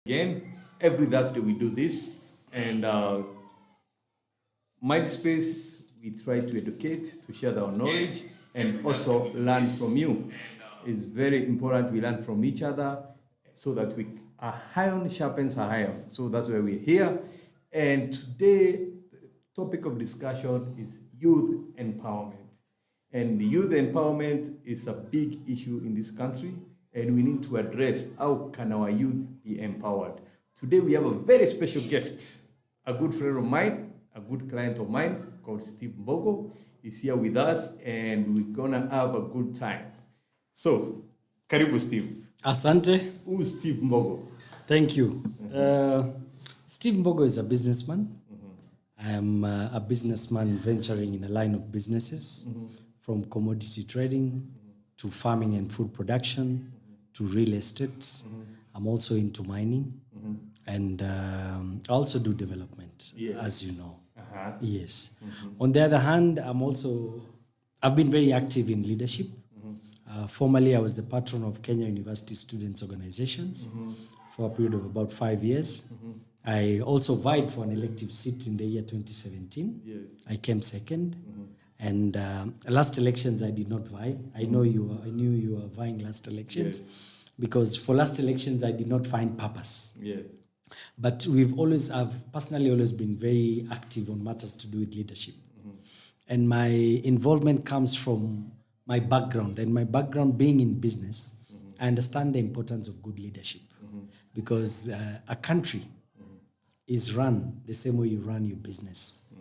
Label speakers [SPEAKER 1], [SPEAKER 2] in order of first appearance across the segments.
[SPEAKER 1] Again, every Thursday we do this, and Mindspace, we try to educate, to share our knowledge, and also learn from you. It's very important we learn from each other so that our iron sharpens our iron. So that's why we're here. And today, the topic of discussion is youth empowerment. And youth empowerment is a big issue in this country, and we need to address how can our youth be empowered. Today we have a very special guest, a good friend of mine, a good client of mine called Steve Mbogo. He's here with us, and we're gonna have a good time. So, karibu Steve.
[SPEAKER 2] Asante.
[SPEAKER 1] Who's Steve Mbogo?
[SPEAKER 2] Thank you. Steve Mbogo is a businessman. I am a businessman venturing in a line of businesses, from commodity trading to farming and food production to real estate. I'm also into mining, and I also do development, as you know. Yes. On the other hand, I've been very active in leadership. Formerly, I was the patron of Kenya University Students Organizations for a period of about 5 years. I also vied for an elective seat in the year 2017.
[SPEAKER 1] Yes.
[SPEAKER 2] I came second. And last elections, I did not vie. I knew you were vying last elections, because for last elections, I did not find purpose.
[SPEAKER 1] Yes.
[SPEAKER 2] But I've personally always been very active on matters to do with leadership. And my involvement comes from my background, and my background being in business, I understand the importance of good leadership, because a country is run the same way you run your business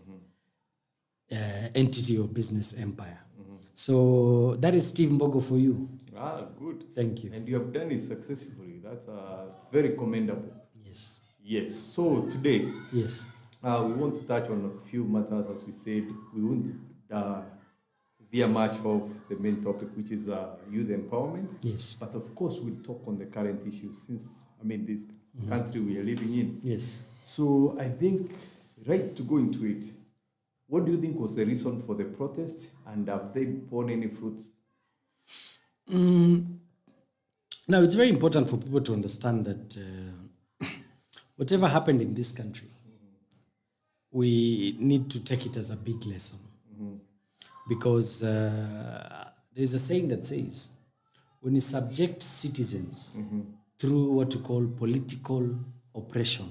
[SPEAKER 2] entity or business empire. So that is Steve Mbogo for you.
[SPEAKER 1] Good.
[SPEAKER 2] Thank you.
[SPEAKER 1] And you have done it successfully. That's very commendable.
[SPEAKER 2] Yes.
[SPEAKER 1] Yes. So today,
[SPEAKER 2] we
[SPEAKER 1] want to touch on a few matters. As we said, we won't veer much of the main topic, which is youth empowerment.
[SPEAKER 2] Yes.
[SPEAKER 1] But of course, we'll talk on the current issues, since this country we are living in.
[SPEAKER 2] Yes.
[SPEAKER 1] So I think, right to go into it, what do you think was the reason for the protests, and have they borne any fruits?
[SPEAKER 2] Now, it's very important for people to understand that whatever happened in this country, we need to take it as a big lesson. Because there's a saying that says, when you subject citizens through what you call political oppression,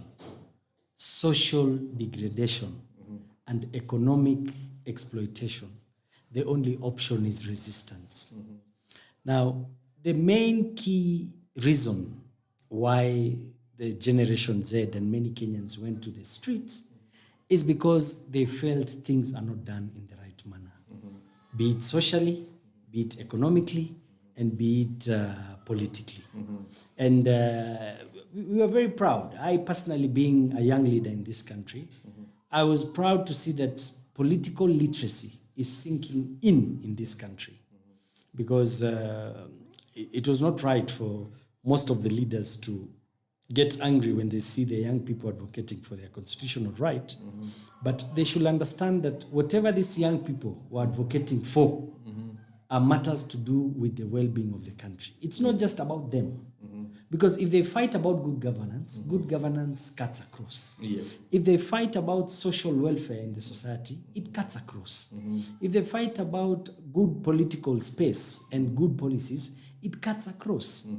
[SPEAKER 2] social degradation, and economic exploitation, the only option is resistance. Now, the main key reason why the Generation Z and many Kenyans went to the streets is because they felt things are not done in the right manner, be it socially, be it economically, and be it politically. And we were very proud. I personally, being a young leader in this country, I was proud to see that political literacy is sinking in this country, because it was not right for most of the leaders to get angry when they see the young people advocating for their constitutional right. But they should understand that whatever these young people were advocating for are matters to do with the well-being of the country. It's not just about them. Because if they fight about good governance cuts across.
[SPEAKER 1] Yes.
[SPEAKER 2] If they fight about social welfare in the society, it cuts across. If they fight about good political space and good policies, it cuts across.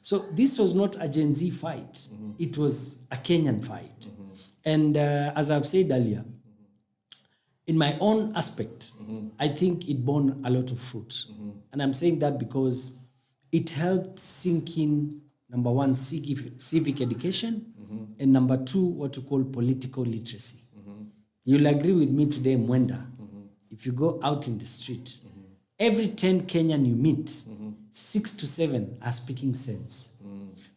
[SPEAKER 2] So this was not a Gen Z fight. It was a Kenyan fight. And as I've said earlier, in my own aspect, I think it bore a lot of fruit. And I'm saying that because it helped sink in, number one, civic education, and number two, what you call political literacy. You'll agree with me today, Mwenda, if you go out in the street, every 10 Kenyan you meet, 6 to 7 are speaking sense.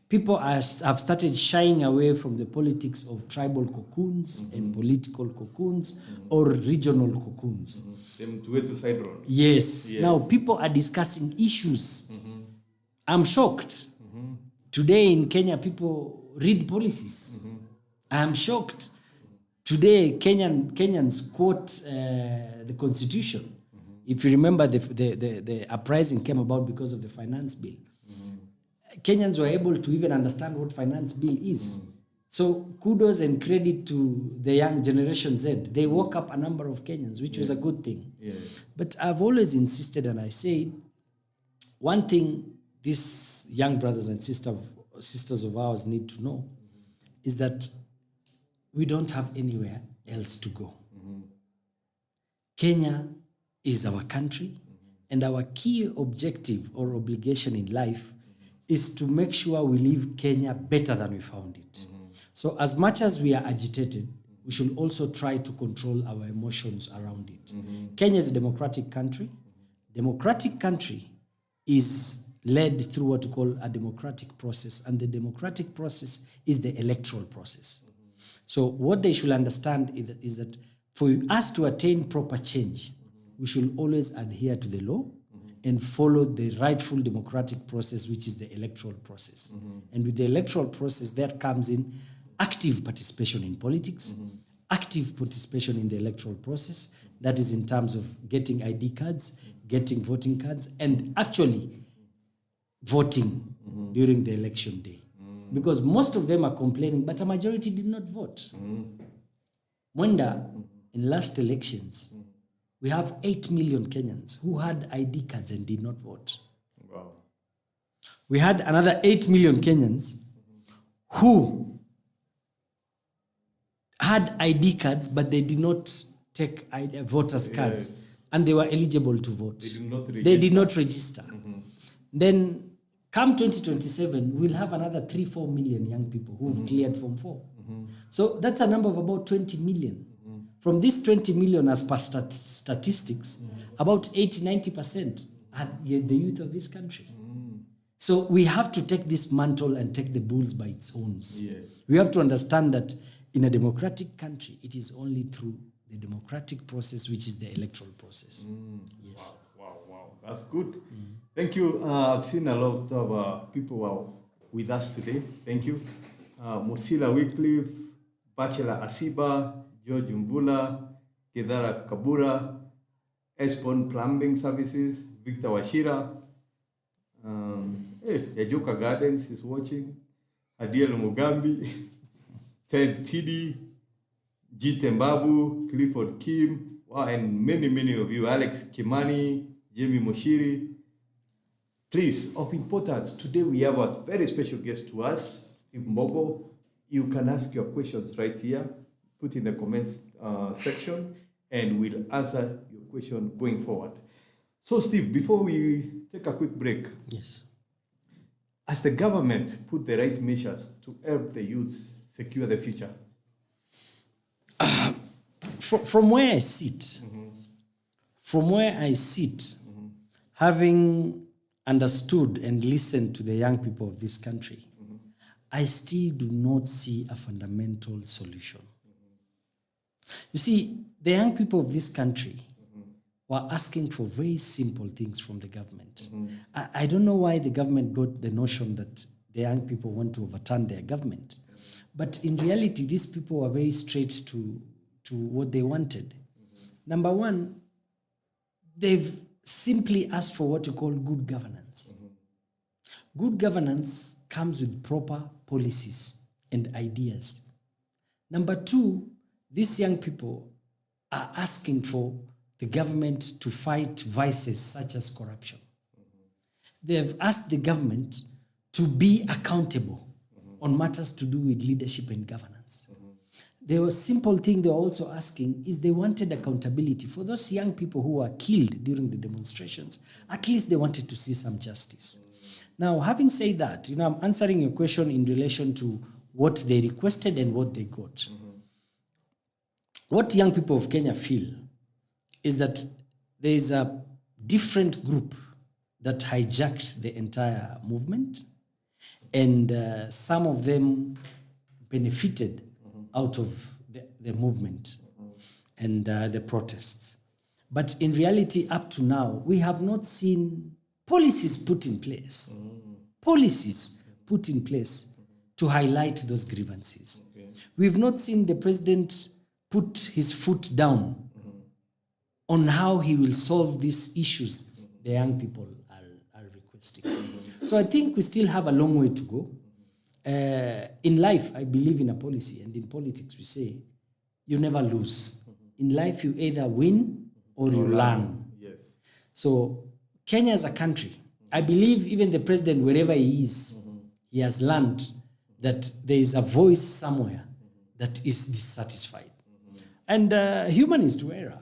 [SPEAKER 2] People have started shying away from the politics of tribal cocoons and political cocoons or regional cocoons.
[SPEAKER 1] Them to way to side road.
[SPEAKER 2] Yes. Now people are discussing issues. I'm shocked. Today in Kenya, people read policies. I'm shocked. Today, Kenyans quote the Constitution. If you remember, the uprising came about because of the finance bill. Kenyans were able to even understand what finance bill is. So kudos and credit to the young generation Z. They woke up a number of Kenyans, which was a good thing.
[SPEAKER 1] Yeah.
[SPEAKER 2] But I've always insisted, and I say, one thing these young brothers and sisters of ours need to know is that we don't have anywhere else to go. Kenya is our country, and our key objective or obligation in life is to make sure we leave Kenya better than we found it. So as much as we are agitated, we should also try to control our emotions around it. Kenya is a democratic country. Democratic country is led through what we call a democratic process, and the democratic process is the electoral process. So what they should understand is that for us to attain proper change, we should always adhere to the law and follow the rightful democratic process, which is the electoral process. And with the electoral process, that comes in active participation in politics, active participation in the electoral process, that is in terms of getting ID cards, getting voting cards, and actually voting during the election day. Because most of them are complaining, but a majority did not vote. Mwenda, in last elections, we have 8 million Kenyans who had ID cards and did not vote.
[SPEAKER 1] Wow.
[SPEAKER 2] We had another 8 million Kenyans who had ID cards, but they did not take voters' cards, and they were eligible to vote. They did not register. Then come 2027, we'll have another 3-4 million young people who've cleared Form 4. So that's a number of about 20 million. From these 20 million, as per statistics, about 80-90% are the youth of this country. So we have to take this mantle and take the bulls by its horns.
[SPEAKER 1] Yeah.
[SPEAKER 2] We have to understand that in a democratic country, it is only through the democratic process, which is the electoral process. Yes.
[SPEAKER 1] Wow. That's good. Thank you. I've seen a lot of people who are with us today. Thank you. Mosila Wycliffe, Bachelor Asiba, George Mvula, Kedara Kabura, Espon Plumbing Services, Victor Washira, Yajoka Gardens is watching, Adiel Mugambi, Ted Tidi, G. Tembabu, Clifford Kim, and many of you, Alex Kimani, Jamie Moshiri. Please, of importance, today we have a very special guest to us, Steve Mbogo. You can ask your questions right here. Put in the comments section, and we'll answer your question going forward. So, Steve, before we take a quick break,
[SPEAKER 2] Yes.
[SPEAKER 1] has the government put the right measures to help the youths secure the future?
[SPEAKER 2] From where I sit, having understood and listened to the young people of this country, I still do not see a fundamental solution. You see, the young people of this country were asking for very simple things from the government. I don't know why the government got the notion that the young people want to overturn their government. But in reality, these people were very straight to what they wanted. Number one, they've simply asked for what you call good governance. Good governance comes with proper policies and ideas. Number two, these young people are asking for the government to fight vices such as corruption. They've asked the government to be accountable on matters to do with leadership and governance. The simple thing they're also asking is they wanted accountability. For those young people who were killed during the demonstrations, at least they wanted to see some justice. Now, having said that, I'm answering your question in relation to what they requested and what they got. What young people of Kenya feel is that there is a different group that hijacked the entire movement, and some of them benefited out of the movement and the protests. But in reality, up to now, we have not seen policies put in place. Policies put in place to highlight those grievances. We've not seen the president put his foot down on how he will solve these issues the young people are requesting. So I think we still have a long way to go. In life, I believe in a policy, and in politics we say, you never lose. In life, you either win or you learn.
[SPEAKER 1] Yes.
[SPEAKER 2] So Kenya as a country, I believe even the president, wherever he is, he has learned that there is a voice somewhere that is dissatisfied. And human is to error.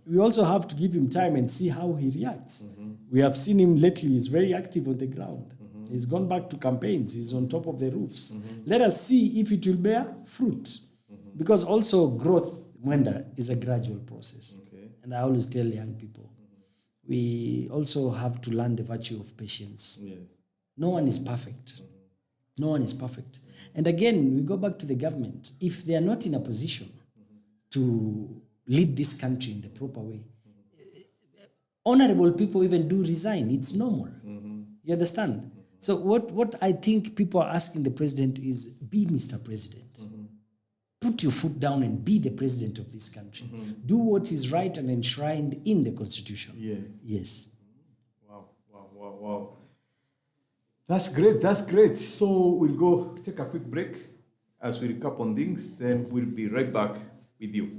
[SPEAKER 2] We also have to give him time and see how he reacts. We have seen him lately, he's very active on the ground. He's gone back to campaigns, he's on top of the roofs. Let us see if it will bear fruit. Because also growth, Mwenda, is a gradual process. Okay. And I always tell young people, we also have to learn the virtue of patience. Yes. No one is perfect. No one is perfect. And again, we go back to the government. If they are not in a position to lead this country in the proper way, honorable people even do resign. It's normal. You understand? So what I think people are asking the president is, be Mr. President. Put your foot down and be the president of this country. Do what is right and enshrined in the Constitution. Yes. Yes.
[SPEAKER 1] Wow. That's great. So we'll go take a quick break as we recap on things, then we'll be right back with you.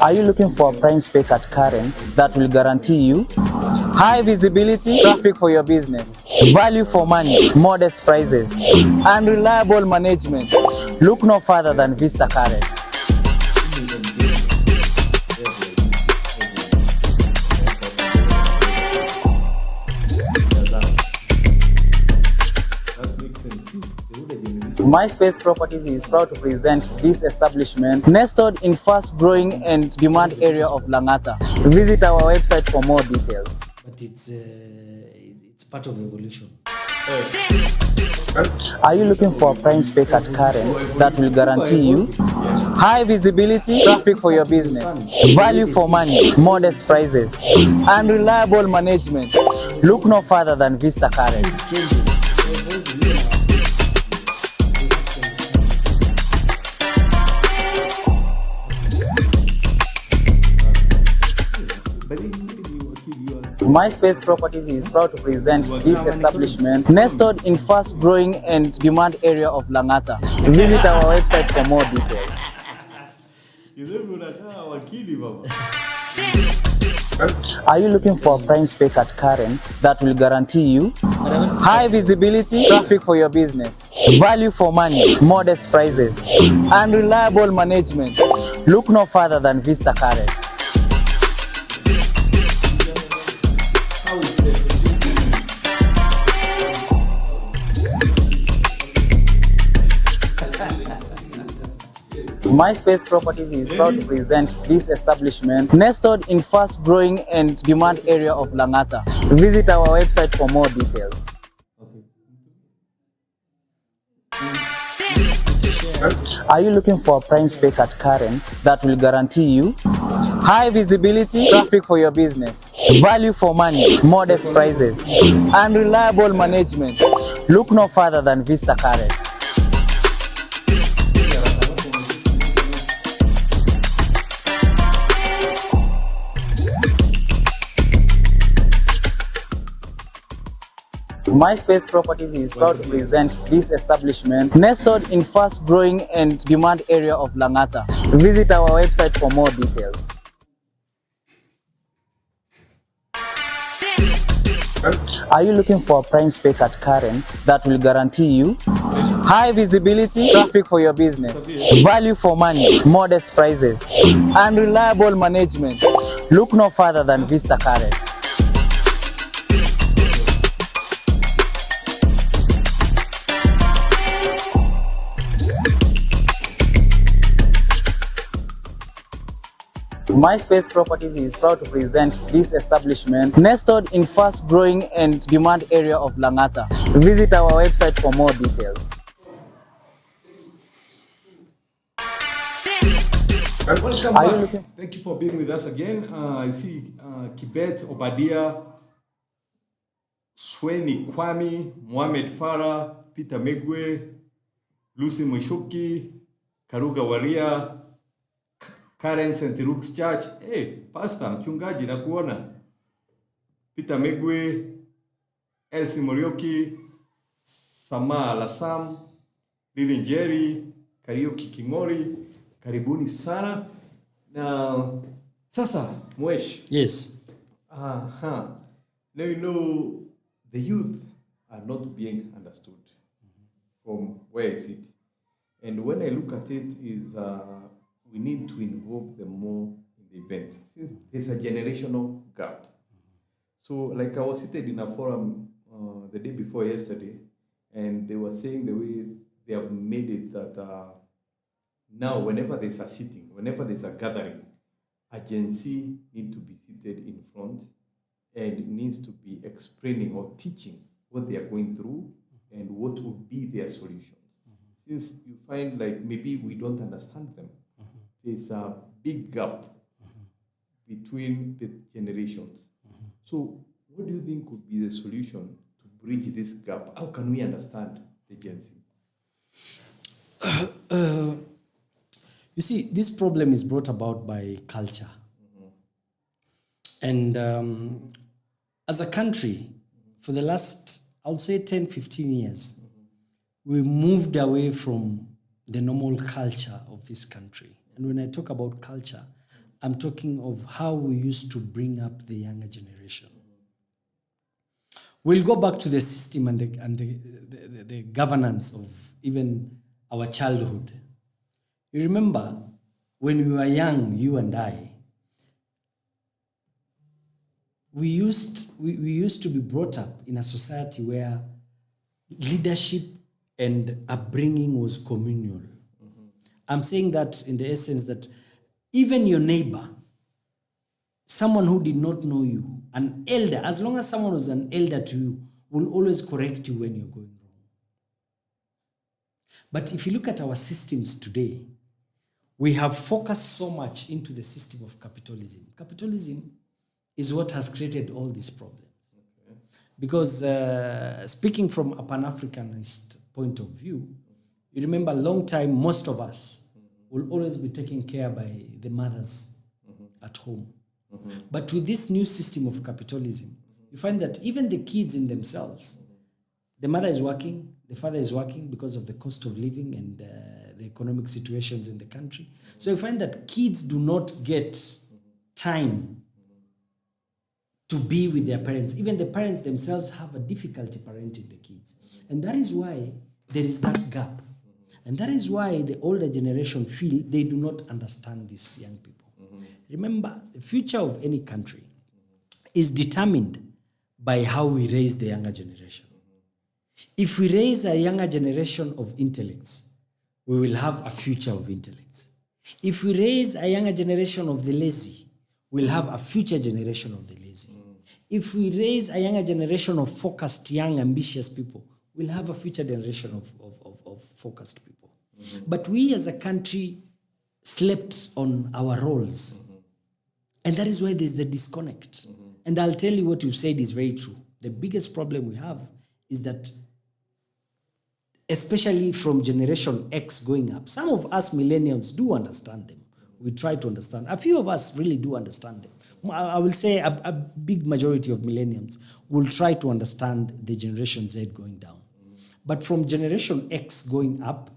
[SPEAKER 3] Are you looking for a prime space at Karen that will guarantee you high visibility, traffic for your business, value for money, modest prices, and reliable management? Look no further than Vista Karen. MySpace Properties is proud to present this establishment nestled in fast-growing and demand area of Langata. Visit our website for more details.
[SPEAKER 2] But it's part of evolution.
[SPEAKER 3] Are you looking for a prime space at Karen that will guarantee you high visibility, traffic for your business, value for money, modest prices, and reliable management? Look no further than Vista Karen. MySpace Properties is proud to present this establishment nestled in fast-growing and demand area of Langata. Visit our website for more details. Are you looking for a prime space at Karen that will guarantee you high visibility, traffic for your business, value for money, modest prices, and reliable management? Look no further than Vista Karen. MySpace Properties is proud to present this establishment nestled in fast-growing and demand area of Langata. Visit our website for more details. Are you looking for a prime space at Karen that will guarantee you high visibility, traffic for your business, value for money, modest prices, and reliable management? Look no further than Vista Karen. MySpace Properties is proud to present this establishment nestled in fast-growing and demand area of Langata. Visit our website for more details. Are you looking for a prime space at Karen that will guarantee you high visibility, traffic for your business, value for money, modest prices, and reliable management? Look no further than Vista Karen. MySpace Properties is proud to present this establishment nestled in fast-growing and demand area of Langata. Visit our website for more details.
[SPEAKER 1] Welcome back. Thank you for being with us again. I see Kibet, Obadia, Sweni Kwame, Mohamed Farah, Peter Megwe, Lucy Mushuki, Karuga Waria, Karen St. Luke's Church. Hey, pastor, mchungaji na kuona. Peter Megwe, Elsie Morioki, Sama Lasam, Lili Njeri, Kariuki Kingori, karibuni sana. Na sasa, Mwesh.
[SPEAKER 2] Yes.
[SPEAKER 1] Now you know the youth are not being understood from where I sit. And when I look at it is we need to involve them more in the events. Since there's a generational gap. So like I was seated in a forum the day before yesterday, and they were saying the way they have made it that now whenever there's a sitting, whenever there's a gathering, a Gen Z need to be seated in front and needs to be explaining or teaching what they are going through and what would be their solutions. Since you find like maybe we don't understand them, there's a big gap between the generations. So what do you think would be the solution to bridge this gap? How can we understand the Gen Z?
[SPEAKER 2] You see, this problem is brought about by culture. And as a country, for the last, I would say 10, 15 years, we moved away from the normal culture of this country. And when I talk about culture, I'm talking of how we used to bring up the younger generation. We'll go back to the system and the governance of even our childhood. You remember when we were young, you and I, we used to be brought up in a society where leadership and upbringing was communal. I'm saying that in the essence that even your neighbor, someone who did not know you, an elder, as long as someone was an elder to you, will always correct you when you're going wrong. But if you look at our systems today, we have focused so much into the system of capitalism. Capitalism is what has created all these problems. Okay. Because speaking from a Pan-Africanist point of view, you remember a long time, most of us will always be taken care by the mothers at home. But with this new system of capitalism, you find that even the kids in themselves, the mother is working, the father is working because of the cost of living and the economic situations in the country. So you find that kids do not get time to be with their parents. Even the parents themselves have a difficulty parenting the kids. And that is why there is that gap. And that is why the older generation feel they do not understand these young people. Remember, the future of any country is determined by how we raise the younger generation. If we raise a younger generation of intellects, we will have a future of intellects. If we raise a younger generation of the lazy, we'll have a future generation of the lazy. If we raise a younger generation of focused, young, ambitious people, we'll have a future generation of focused people. But we as a country slept on our roles. And that is why there's the disconnect. And I'll tell you what you've said is very true. The biggest problem we have is that, especially from Generation X going up, some of us millennials do understand them. We try to understand. A few of us really do understand them. I will say a big majority of millennials will try to understand the Generation Z going down. But from Generation X going up,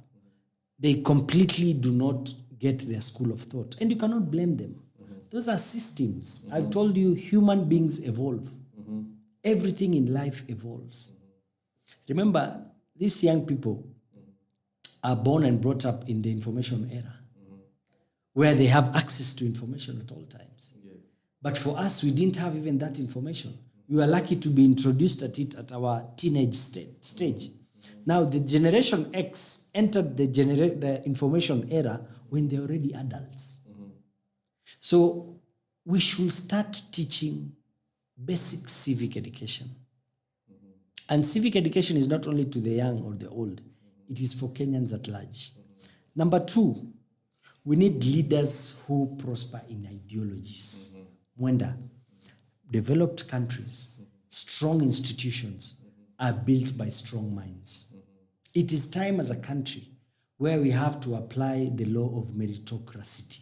[SPEAKER 2] they completely do not get their school of thought. And you cannot blame them. Those are systems. I told you human beings evolve. Everything in life evolves. Remember, these young people are born and brought up in the information era, where they have access to information at all times. But for us, we didn't have even that information. We were lucky to be introduced at it at our teenage stage. Now, the Generation X entered the information era when they're already adults. So we should start teaching basic civic education. And civic education is not only to the young or the old, it is for Kenyans at large. Number two, we need leaders who prosper in ideologies. Mwenda, developed countries, strong institutions are built by strong minds. It is time as a country where we have to apply the law of meritocracy,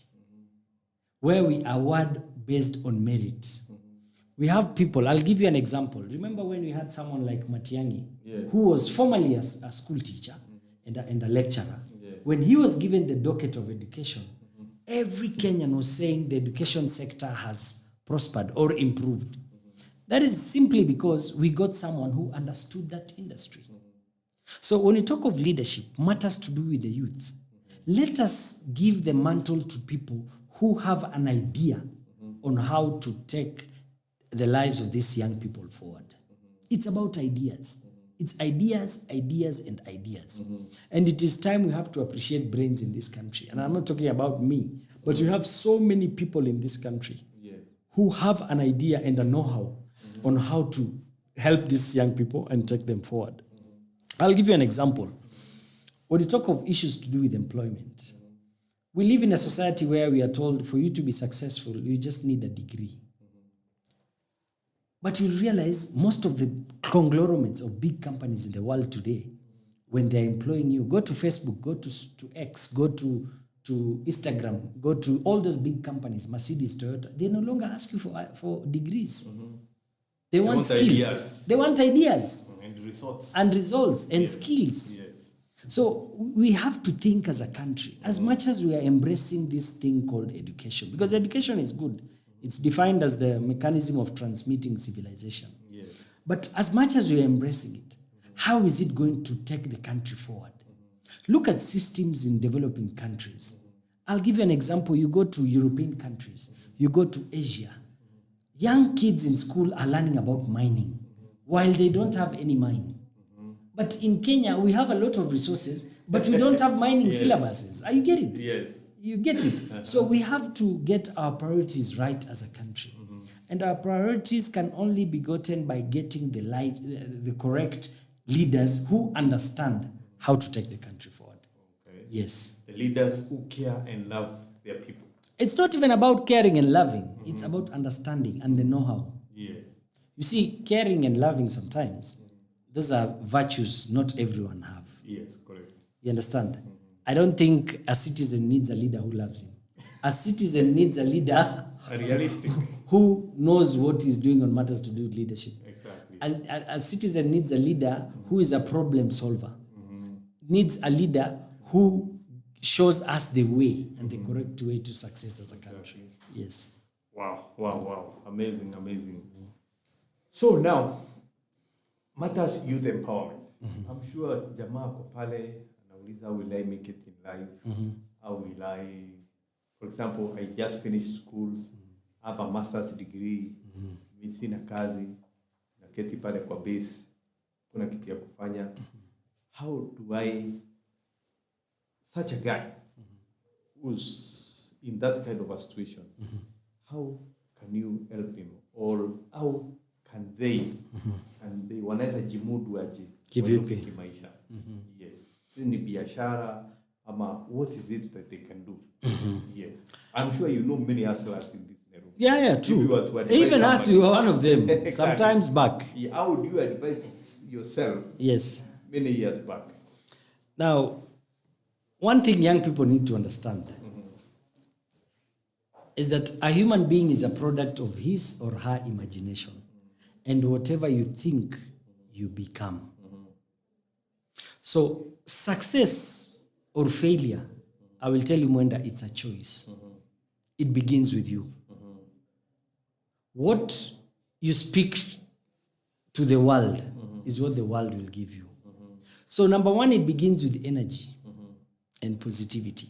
[SPEAKER 2] where we award based on merit. We have people, I'll give you an example. Remember when we had someone like Matiang'i, who was formerly a school teacher and a lecturer. When he was given the docket of education, every Kenyan was saying the education sector has prospered or improved. That is simply because we got someone who understood that industry. So when you talk of leadership, matters to do with the youth. Let us give the mantle to people who have an idea on how to take the lives of these young people forward. It's about ideas. It's ideas, ideas, and ideas. And it is time we have to appreciate brains in this country. And I'm not talking about me, but you have so many people in this country who have an idea and a know-how on how to help these young people and take them forward. I'll give you an example. When you talk of issues to do with employment, we live in a society where we are told for you to be successful, you just need a degree. But you realize most of the conglomerates of big companies in the world today, when they're employing you, go to Facebook, go to X, go to Instagram, go to all those big companies, Mercedes, Toyota, they no longer ask you for degrees. They want skills. Ideas. They want ideas. And results and skills. So we have to think as a country, as much as we are embracing this thing called education, because education is good. It's defined as the mechanism of transmitting civilization. But as much as we are embracing it, how is it going to take the country forward? Look at systems in developing countries. I'll give you an example. You go to European countries, you go to Asia. Young kids in school are learning about mining while they don't have any mine. But in Kenya, we have a lot of resources, but we don't have mining syllabuses. You get it?
[SPEAKER 1] Yes.
[SPEAKER 2] You get it? So we have to get our priorities right as a country. And our priorities can only be gotten by getting the correct leaders who understand how to take the country forward.
[SPEAKER 1] Okay.
[SPEAKER 2] Yes.
[SPEAKER 1] The leaders who care and love their people.
[SPEAKER 2] It's not even about caring and loving. It's about understanding and the know-how.
[SPEAKER 1] Yes.
[SPEAKER 2] You see, caring and loving sometimes, those are virtues not everyone have.
[SPEAKER 1] Yes, correct.
[SPEAKER 2] You understand? I don't think a citizen needs a leader who loves him. A citizen needs a leader
[SPEAKER 1] realistic
[SPEAKER 2] who knows what he's doing on matters to do with leadership.
[SPEAKER 1] Exactly.
[SPEAKER 2] A citizen needs a leader who is a problem solver. Needs a leader who shows us the way and the correct way to success as a country. Yes.
[SPEAKER 1] Wow. Amazing. So now, matters youth empowerment. I'm sure jamaa ko pale anauliza, will I make it in life? How will I, for example, I just finished school, have a master's degree, mimi sina kazi, naketi pale kwa base, kuna kitu ya kufanya. How do I, such a guy who's in that kind of a situation, how can you help him? Or how can they wanaweza jimudu aje kimaisha? Yes. Ni biashara ama what is it that they can do? Yes. I'm sure you know many hustlers in this neighborhood.
[SPEAKER 2] Yeah, true. Even us, you were one of them. Exactly. Sometimes back.
[SPEAKER 1] Yeah, how would you advise yourself?
[SPEAKER 2] Yes.
[SPEAKER 1] Many years back.
[SPEAKER 2] Now, one thing young people need to understand is that a human being is a product of his or her imagination. And whatever you think, you become. So success or failure, I will tell you, Mwenda, it's a choice. It begins with you. What you speak to the world is what the world will give you. So number one, it begins with energy and positivity.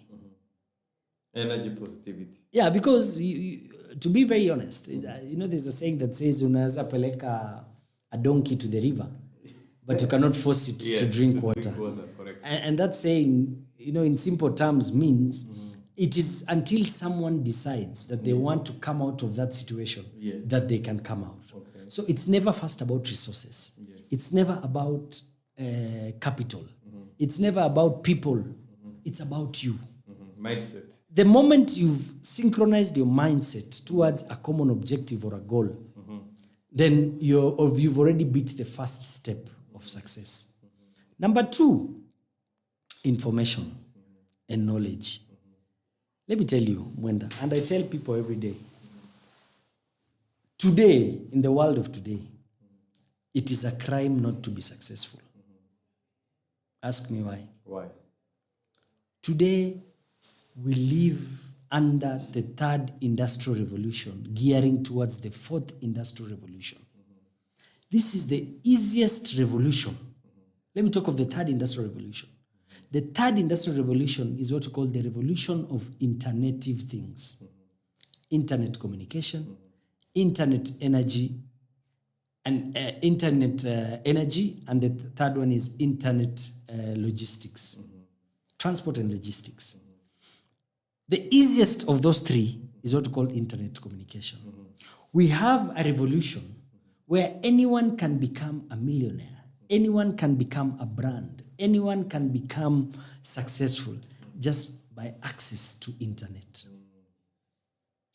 [SPEAKER 1] Energy, positivity.
[SPEAKER 2] Yeah, because to be very honest, there's a saying that says, unaweza peleka a donkey to the river, but you cannot force it to drink water.
[SPEAKER 1] Correct.
[SPEAKER 2] And that saying, in simple terms means it is until someone decides that they want to come out of that situation that they can come out. Okay. So it's never first about resources. Yes. It's never about capital. It's never about people. It's about you.
[SPEAKER 1] Mindset.
[SPEAKER 2] The moment you've synchronized your mindset towards a common objective or a goal, then you've already beat the first step of success. Number two, information. and knowledge. Let me tell you, Mwenda, and I tell people every day, today, in the world of today, it is a crime not to be successful. Ask me why.
[SPEAKER 1] Why?
[SPEAKER 2] Today, we live under the third industrial revolution, gearing towards the fourth industrial revolution. This is the easiest revolution. Let me talk of the third industrial revolution. The third industrial revolution is what we call the revolution of internetive things. Internet communication, internet energy, and energy, and the third one is internet logistics, transport and logistics. The easiest of those three is what we call internet communication. We have a revolution where anyone can become a millionaire, anyone can become a brand, anyone can become successful just by access to internet.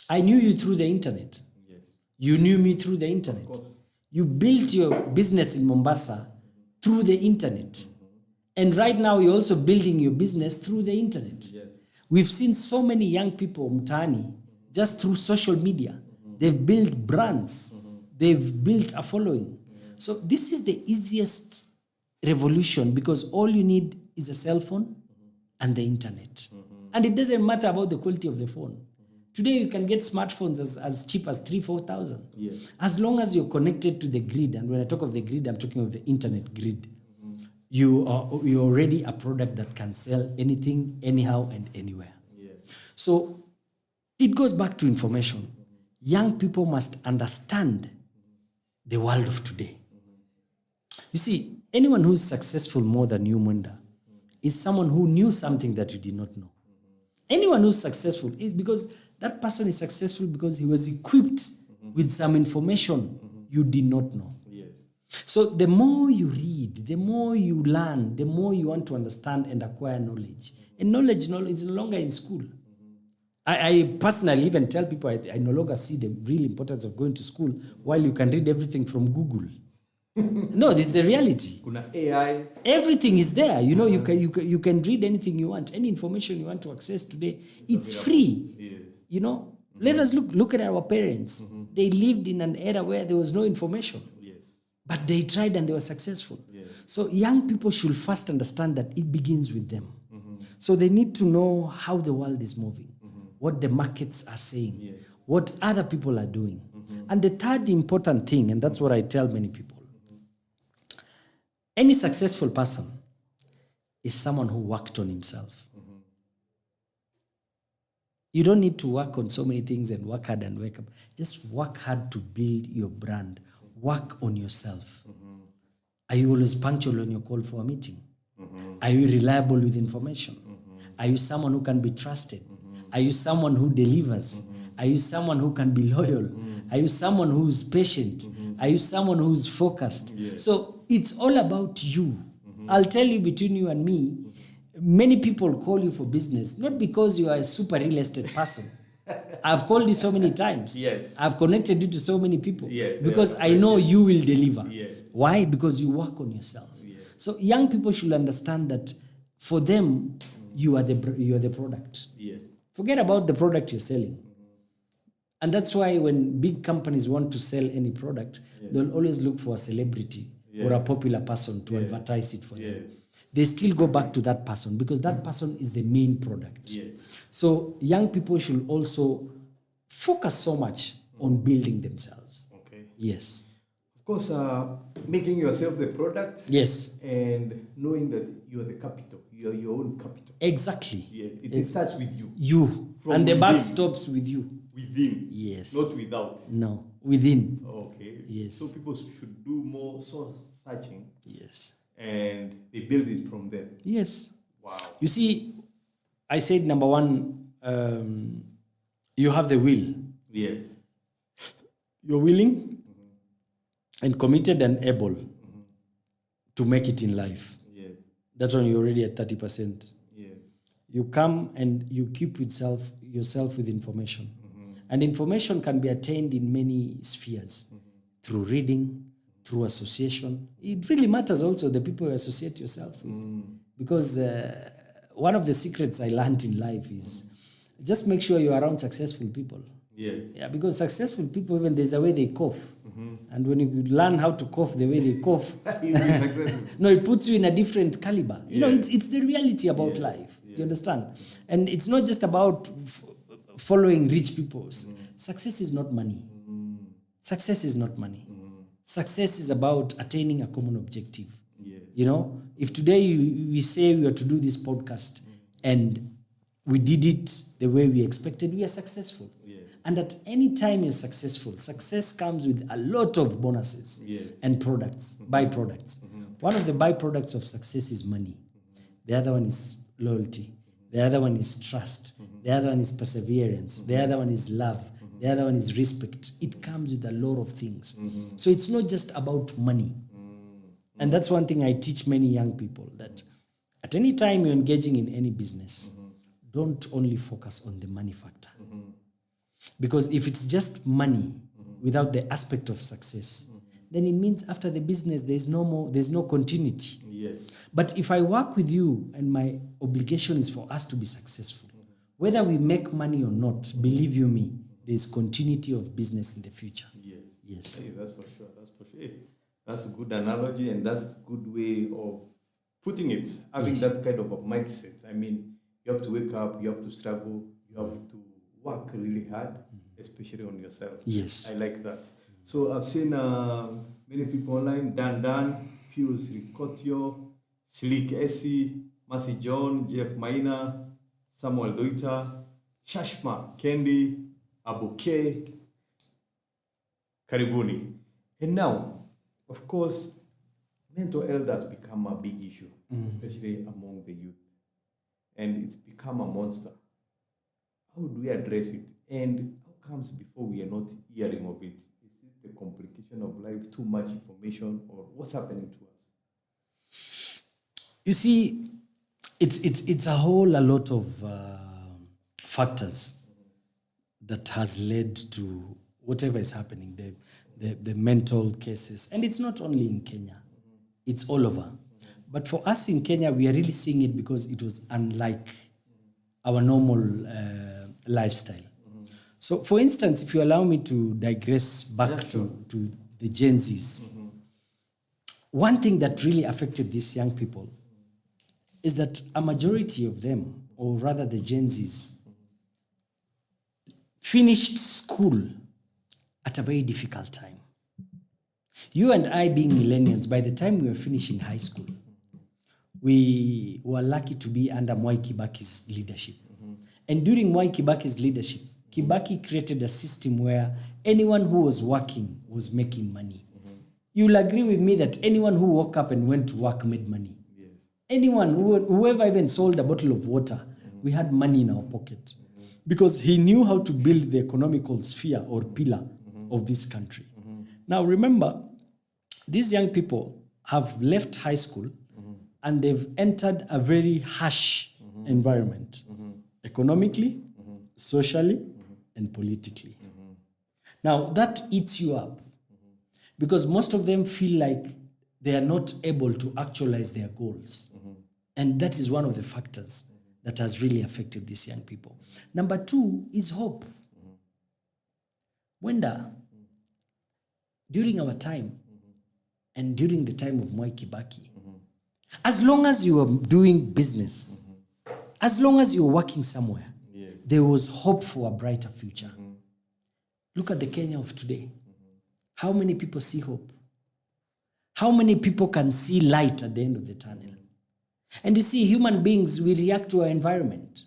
[SPEAKER 2] I knew you through the internet.
[SPEAKER 1] Yes.
[SPEAKER 2] You knew me through the internet.
[SPEAKER 1] Of course.
[SPEAKER 2] You built your business in Mombasa through the internet. And right now you're also building your business through the internet.
[SPEAKER 1] Yes.
[SPEAKER 2] We've seen so many young people, mtaani, just through social media. They've built brands. They've built a following. So this is the easiest revolution because all you need is a cell phone and the internet. And it doesn't matter about the quality of the phone. Today you can get smartphones as cheap as 3,000-4,000.
[SPEAKER 1] Yes.
[SPEAKER 2] As long as you're connected to the grid, and when I talk of the grid, I'm talking of the internet grid. You're already a product that can sell anything, anyhow, and anywhere.
[SPEAKER 1] Yes.
[SPEAKER 2] So it goes back to information. Young people must understand the world of today. You see, anyone who's successful more than you, Mwenda, is someone who knew something that you did not know. Anyone who's successful is because that person is successful because he was equipped with some information you did not know.
[SPEAKER 1] Yes.
[SPEAKER 2] So the more you read, the more you learn, the more you want to understand and acquire knowledge. And knowledge is no longer in school. I personally even tell people I no longer see the real importance of going to school while you can read everything from Google. No, this is the reality.
[SPEAKER 1] Kuna AI.
[SPEAKER 2] Everything is there. You know, you can read anything you want, any information you want to access today. It's free.
[SPEAKER 1] Yes.
[SPEAKER 2] You know, let us look at our parents. They lived in an era where there was no information.
[SPEAKER 1] Yes.
[SPEAKER 2] But they tried and they were successful.
[SPEAKER 1] Yes.
[SPEAKER 2] So young people should first understand that it begins with them. So they need to know how the world is moving, what the markets are saying, what other people are doing. And the third important thing, and that's what I tell many people, any successful person is someone who worked on himself. You don't need to work on so many things and work hard and wake up. Just work hard to build your brand. Work on yourself. Are you always punctual when you call for a meeting? Are you reliable with information? Are you someone who can be trusted? Are you someone who delivers? Are you someone who can be loyal? Are you someone who is patient? Are you someone who is focused? So it's all about you. I'll tell you, between you and me, many people call you for business, not because you are a super real estate person. I've called you so many times.
[SPEAKER 1] Yes.
[SPEAKER 2] I've connected you to so many people.
[SPEAKER 1] Yes.
[SPEAKER 2] Because I know you will deliver.
[SPEAKER 1] Yes.
[SPEAKER 2] Why? Because you work on yourself.
[SPEAKER 1] Yes.
[SPEAKER 2] So young people should understand that for them, you are the product.
[SPEAKER 1] Yes.
[SPEAKER 2] Forget about the product you're selling. And that's why when big companies want to sell any product, they'll always look for a celebrity or a popular person to advertise it for them. They still go back to that person because that person is the main product.
[SPEAKER 1] Yes.
[SPEAKER 2] So young people should also focus so much on building themselves.
[SPEAKER 1] Okay.
[SPEAKER 2] Yes.
[SPEAKER 1] Of course, making yourself the product.
[SPEAKER 2] Yes.
[SPEAKER 1] And knowing that you are the capital. You are your own capital.
[SPEAKER 2] Exactly.
[SPEAKER 1] Yeah. It starts with you.
[SPEAKER 2] You.
[SPEAKER 1] From
[SPEAKER 2] And the buck
[SPEAKER 1] within.
[SPEAKER 2] stops with you.
[SPEAKER 1] Within.
[SPEAKER 2] Yes.
[SPEAKER 1] Not without.
[SPEAKER 2] No, within.
[SPEAKER 1] Okay.
[SPEAKER 2] Yes.
[SPEAKER 1] So people should do more soul searching
[SPEAKER 2] Yes.
[SPEAKER 1] and they build it from there.
[SPEAKER 2] Yes.
[SPEAKER 1] Wow.
[SPEAKER 2] You see, I said number one, you have the will.
[SPEAKER 1] Yes.
[SPEAKER 2] You're willing and committed and able to make it in life.
[SPEAKER 1] Yes.
[SPEAKER 2] That's when you're already at 30%.
[SPEAKER 1] Yes.
[SPEAKER 2] You come and you keep yourself with information. And information can be attained in many spheres, through reading, through association. It really matters also the people you associate yourself with. Because one of the secrets I learned in life is just make sure you're around successful people.
[SPEAKER 1] Yes.
[SPEAKER 2] Yeah, because successful people, even there's a way they cough. And when you learn how to cough the way they cough,
[SPEAKER 1] You'll be successful.
[SPEAKER 2] no, it puts you in a different caliber. You know,
[SPEAKER 1] Yeah.
[SPEAKER 2] it's the reality about
[SPEAKER 1] Yeah.
[SPEAKER 2] life.
[SPEAKER 1] Yeah.
[SPEAKER 2] You understand? And it's not just about following rich people. Success is not money. Success is not money. Success is about attaining a common objective.
[SPEAKER 1] Yes.
[SPEAKER 2] You know, if today we say we are to do this podcast and we did it the way we expected, we are successful.
[SPEAKER 1] Yes.
[SPEAKER 2] And at any time you're successful, success comes with a lot of bonuses
[SPEAKER 1] Yes.
[SPEAKER 2] and products, byproducts. One of the byproducts of success is money. The other one is loyalty. The other one is trust. The other one is perseverance. The other one is love. The other one is respect. It comes with a lot of things. So it's not just about money. And that's one thing I teach many young people, that at any time you're engaging in any business, don't only focus on the money factor. Because if it's just money without the aspect of success, then it means after the business there's no continuity.
[SPEAKER 1] Yes.
[SPEAKER 2] But if I work with you and my obligation is for us to be successful, whether we make money or not, believe you me, there's continuity of business in the future.
[SPEAKER 1] Yes.
[SPEAKER 2] Yes.
[SPEAKER 1] Hey, that's for sure. That's for sure. Hey, that's a good analogy, and that's a good way of putting it. Having
[SPEAKER 2] Yes.
[SPEAKER 1] that kind of a mindset. I mean, you have to wake up, you have to struggle, you have to work really hard, especially on yourself.
[SPEAKER 2] Yes.
[SPEAKER 1] I like that. So I've seen many people online: Dan, Pius Ricotio, Slick Essie, Mercy John, Jeff Maina, Samuel Doita, Shashma Kendi, Abuke, Karibuni. And now, of course, mental health has become a big issue, especially among the youth. And it's become a monster. How do we address it? And how comes before we are not hearing of it? Is it the complication of life, too much information, or what's happening to us?
[SPEAKER 2] You see, it's a lot of factors that has led to whatever is happening, the mental cases. And it's not only in Kenya, it's all over. But for us in Kenya, we are really seeing it because it was unlike our normal lifestyle. So for instance, if you allow me to digress back to the Gen Zs, one thing that really affected these young people is that a majority of them, or rather the Gen Zs, finished school at a very difficult time. You and I, being millennials, by the time we were finishing high school, we were lucky to be under Mwai Kibaki's leadership. And during Mwai Kibaki's leadership, Kibaki created a system where anyone who was working was making money. You'll agree with me that anyone who woke up and went to work made money.
[SPEAKER 1] Yes.
[SPEAKER 2] Anyone, whoever even sold a bottle of water, we had money in our pocket. Because he knew how to build the economical sphere or pillar of this country. Now remember, these young people have left high school and they've entered a very harsh environment, economically, socially, and politically. Now that eats you up because most of them feel like they are not able to actualize their goals. And that is one of the factors that has really affected these young people. Number two is hope. Mwenda, during our time and during the time of Mwai Kibaki, as long as you were doing business, as long as you were working somewhere, there was hope for a brighter future. Look at the Kenya of today. How many people see hope? How many people can see light at the end of the tunnel? And you see, human beings, we react to our environment.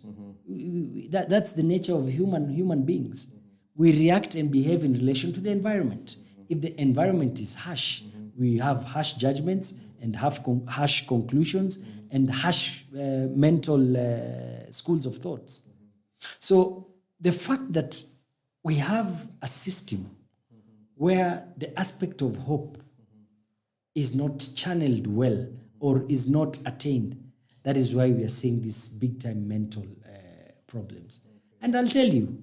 [SPEAKER 2] That's the nature of human beings. We react and behave in relation to the environment. If the environment is harsh, we have harsh judgments and have harsh conclusions and harsh mental schools of thoughts. So the fact that we have a system where the aspect of hope is not channeled well or is not attained, that is why we are seeing these big-time mental problems. And I'll tell you,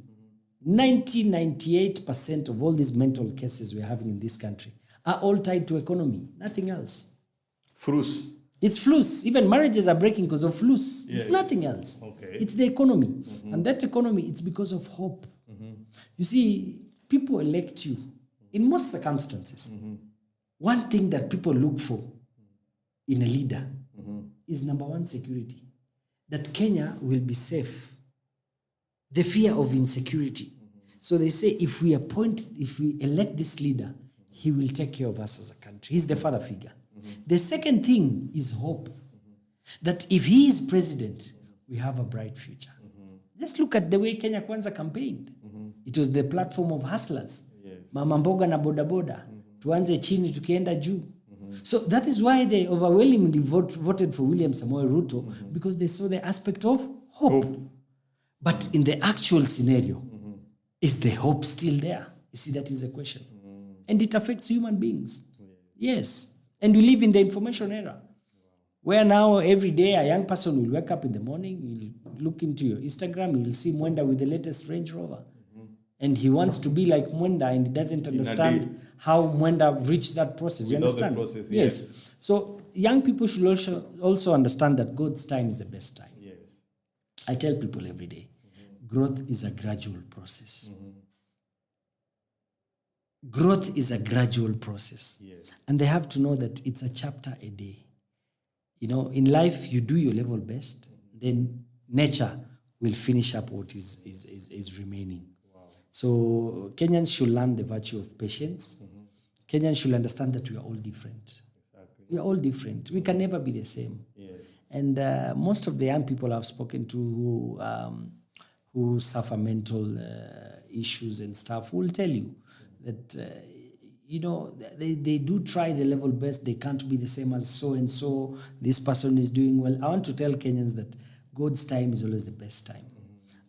[SPEAKER 2] 98% of all these mental cases we're having in this country are all tied to economy, nothing else.
[SPEAKER 1] Fruits.
[SPEAKER 2] It's flus. Even marriages are breaking because of flus.
[SPEAKER 1] Yes.
[SPEAKER 2] It's nothing else.
[SPEAKER 1] Okay.
[SPEAKER 2] It's the economy. And that economy, it's because of hope. You see, people elect you in most circumstances. One thing that people look for in a leader is number one, security. That Kenya will be safe. The fear of insecurity. So they say if we elect this leader, he will take care of us as a country. He's the father figure. The second thing is hope. That if he is president, we have a bright future. Just look at the way Kenya Kwanza campaigned. It was the platform of hustlers.
[SPEAKER 1] Yes.
[SPEAKER 2] Mama Mboga na boda boda. Tuanze chini tukienda juu. So that is why they overwhelmingly voted for William Samoei Ruto, because they saw the aspect of hope. But in the actual scenario, is the hope still there? You see, that is the question. And it affects human beings. Yes. And we live in the information era, where now every day a young person will wake up in the morning, will look into your Instagram, you'll see Mwenda with the latest Range Rover. And he wants to be like Mwenda, and he doesn't understand how Mwenda reached that process. You understand?
[SPEAKER 1] The process,
[SPEAKER 2] yes. So young people should also understand that God's time is the best time.
[SPEAKER 1] Yes.
[SPEAKER 2] I tell people every day, growth is a gradual process. Growth is a gradual process.
[SPEAKER 1] Yes.
[SPEAKER 2] And they have to know that it's a chapter a day. You know, in life, you do your level best, then nature will finish up what is remaining. Wow. So Kenyans should learn the virtue of patience. Kenyans should understand that we are all different. Exactly. We are all different. We can never be the same. Yes. And most of the young people I've spoken to who suffer mental issues and stuff will tell you that, you know, they do try the level best. They can't be the same as so-and-so. This person is doing well. I want to tell Kenyans that God's time is always the best time.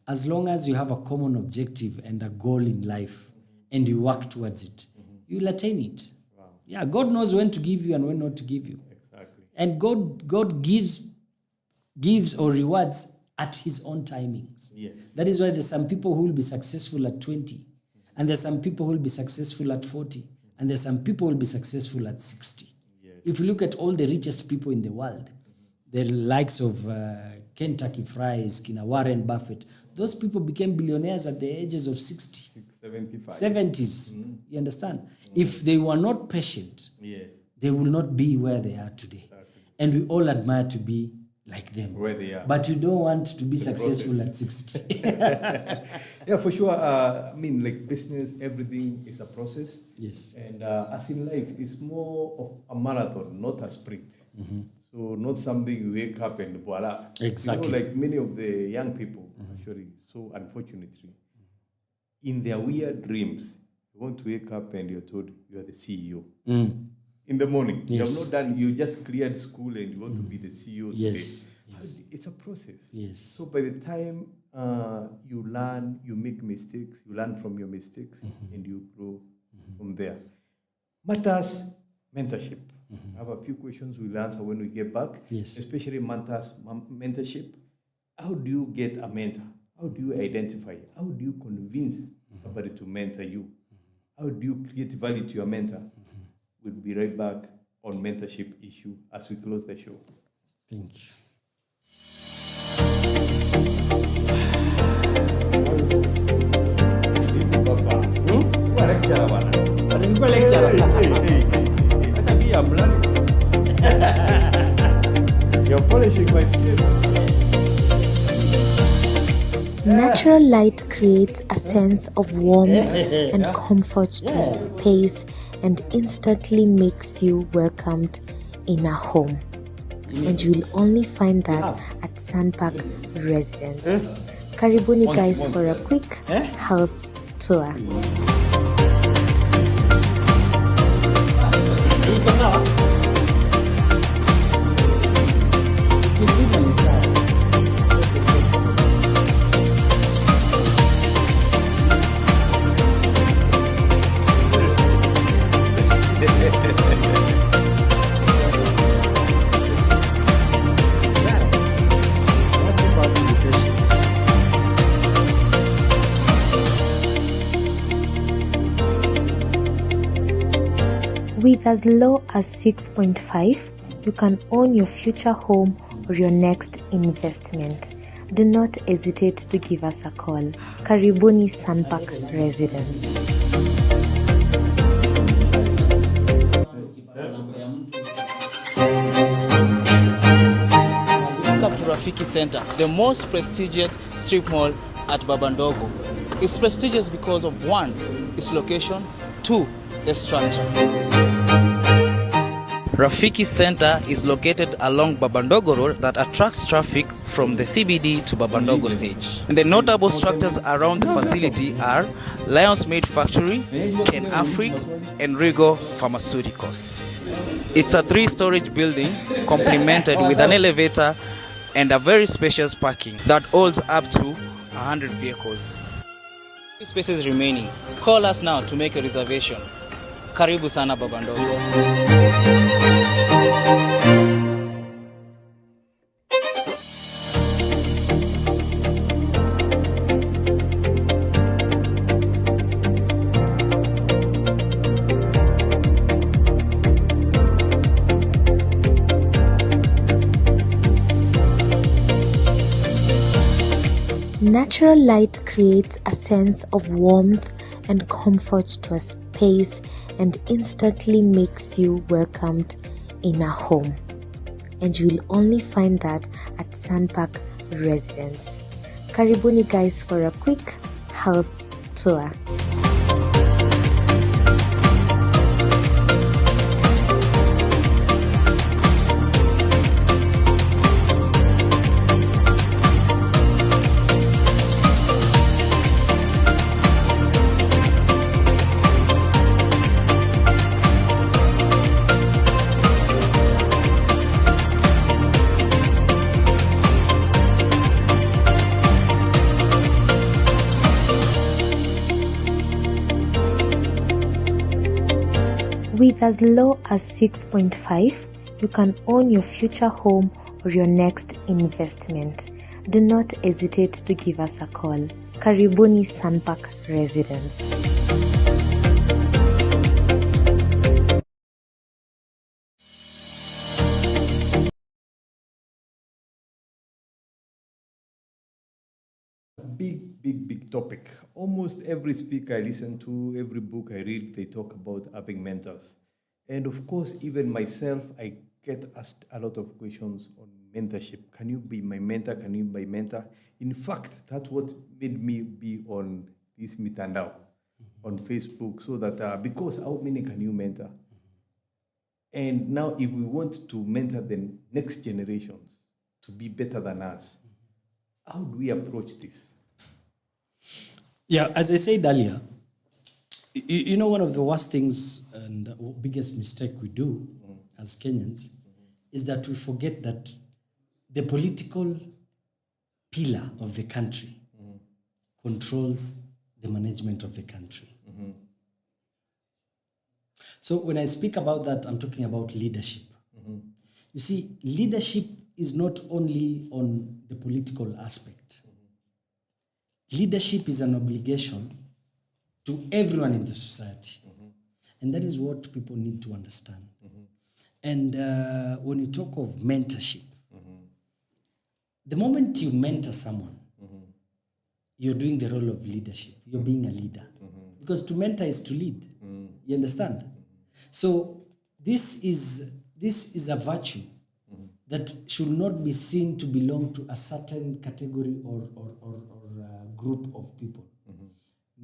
[SPEAKER 2] As long as you have a common objective and a goal in life and you work towards it, you'll attain it. Wow. Yeah, God knows when to give you and when not to give you. Exactly. And God gives or rewards at his own timings. Yes. That is why there's some people who will be successful at 20, and there's some people who will be successful at 40, and there's some people who will be successful at 60. Yes. If you look at all the richest people in the world, the likes of Kentucky Fries, Kina Warren Buffett, those people became billionaires at the ages of 60, 75. 70s. You understand? If they were not patient, they will not be where they are today. Exactly. And we all admire to be like them. Where they are. But you don't want to be successful process. At 60.
[SPEAKER 1] Yeah, for sure. I mean, like business, everything is a process.
[SPEAKER 2] Yes.
[SPEAKER 1] And as in life, it's more of a marathon, not a sprint. So not something you wake up and voila.
[SPEAKER 2] Exactly.
[SPEAKER 1] You know, like many of the young people, actually, so unfortunately, in their weird dreams, you want to wake up and you're told you are the CEO. In the morning. Yes. You have not done, you just cleared school and you want to be the CEO today. Yes. It's a process.
[SPEAKER 2] Yes.
[SPEAKER 1] So by the time you learn, you make mistakes, you learn from your mistakes, and you grow from there. Matters mentorship. I have a few questions we'll answer when we get back.
[SPEAKER 2] Yes.
[SPEAKER 1] Especially matters mentorship. How do you get a mentor? How do you identify? How do you convince somebody to mentor you? How do you create value to your mentor? We'll be right back on mentorship issue as we close the show.
[SPEAKER 2] Thank you.
[SPEAKER 1] You're polishing my skills.
[SPEAKER 4] Natural light creates a sense of warmth and comfort to space and instantly makes you welcomed in a home. And you will only find that at Sandpark Residence. Karibuni guys for a quick house tour. With as low as 6.5, you can own your future home or your next investment. Do not hesitate to give us a call. Karibuni Sandpark Residence.
[SPEAKER 3] Welcome to Rafiki Center, the most prestigious strip mall at Mbogo. It's prestigious because of 1, its location, 2, the structure. Rafiki Center is located along Mbogo Road that attracts traffic from the CBD to Mbogo stage. And the notable structures around the facility are Lion's Meat Factory, Ken Afric, and Rigo Pharmaceuticals. It's a 3-storage building complemented with an elevator and a very spacious parking that holds up to 100 vehicles. 2 spaces remaining. Call us now to make a reservation. Karibu sana Mbogo.
[SPEAKER 4] Natural light creates a sense of warmth and comfort to a space and instantly makes you welcomed in a home. And you will only find that at Sandpark Residence. Karibuni guys for a quick house tour. With as low as 6.5, you can own your future home or your next investment. Do not hesitate to give us a call. Karibuni Sandpark Residence.
[SPEAKER 1] Big topic. Almost every speaker I listen to, every book I read, they talk about having mentors. And of course, even myself, I get asked a lot of questions on mentorship. Can you be my mentor? Can you be my mentor? In fact, that's what made me be on this mitandao, on Facebook, so that because how many can you mentor? And now if we want to mentor the next generations to be better than us, how do we approach this?
[SPEAKER 2] Yeah, as I said earlier, you know, one of the worst things and biggest mistake we do as Kenyans is that we forget that the political pillar of the country controls the management of the country. So when I speak about that, I'm talking about leadership. You see, leadership is not only on the political aspect. Leadership is an obligation to everyone in the society. And that is what people need to understand. And when you talk of mentorship, the moment you mentor someone, you're doing the role of leadership. You're being a leader. Because to mentor is to lead. You understand? So this is a virtue that should not be seen to belong to a certain category or group of people.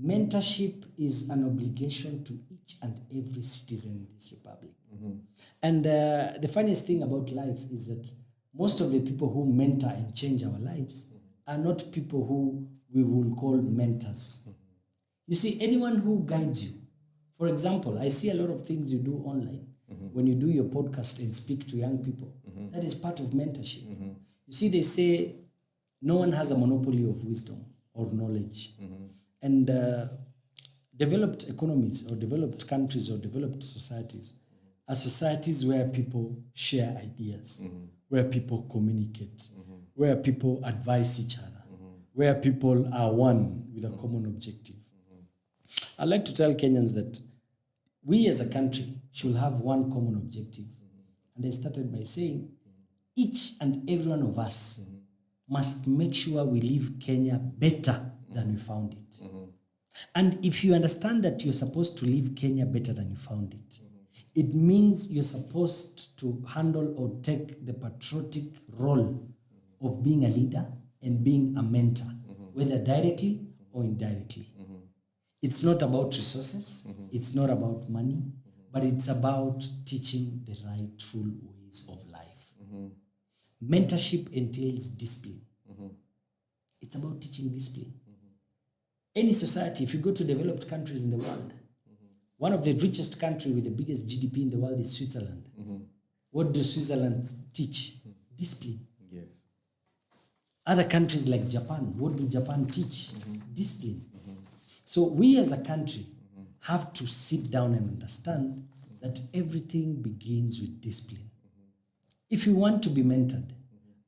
[SPEAKER 2] Mentorship is an obligation to each and every citizen in this republic. And the funniest thing about life is that most of the people who mentor and change our lives are not people who we will call mentors. You see, anyone who guides you, for example, I see a lot of things you do online. When you do your podcast and speak to young people, that is part of mentorship. You see, they say no one has a monopoly of wisdom or knowledge. And developed economies or developed countries or developed societies are societies where people share ideas, where people communicate, where people advise each other, where people are one with a common objective. I'd like to tell Kenyans that we as a country should have one common objective, And I started by saying, each and every one of us must make sure we leave Kenya better than we found it. And if you understand that you're supposed to leave Kenya better than you found it, it means you're supposed to handle or take the patriotic role of being a leader and being a mentor, whether directly or indirectly. It's not about resources, it's not about money, but it's about teaching the rightful ways of life. Mentorship entails discipline. It's about teaching discipline. Any society, if you go to developed countries in the world, one of the richest countries with the biggest GDP in the world is Switzerland. What does Switzerland teach? Discipline.
[SPEAKER 1] Yes.
[SPEAKER 2] Other countries like Japan, what do Japan teach? Discipline. So we as a country have to sit down and understand that everything begins with discipline. If we want to be mentored,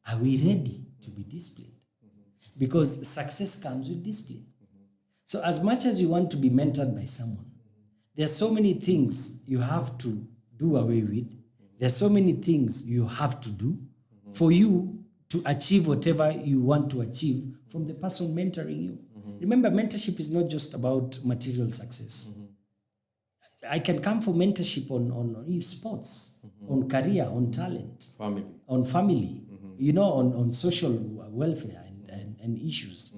[SPEAKER 2] are we ready to be disciplined? Because success comes with discipline. So as much as you want to be mentored by someone, there are so many things you have to do away with. There are so many things you have to do for you to achieve whatever you want to achieve from the person mentoring you. Remember, mentorship is not just about material success. I can come for mentorship on sports, on career, on talent, on family, on social welfare and issues.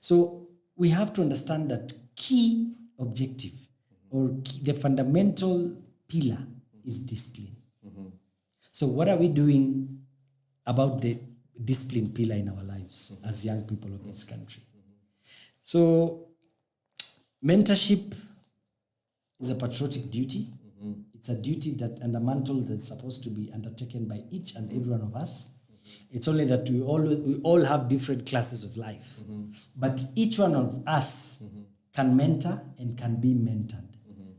[SPEAKER 2] So we have to understand that key objective or the fundamental pillar is discipline. So what are we doing about the discipline pillar in our lives as young people of this country? So mentorship is a patriotic duty. It's a duty and a mantle that's supposed to be undertaken by each and every one of us. It's only that we all have different classes of life. But each one of us can mentor and can be mentored.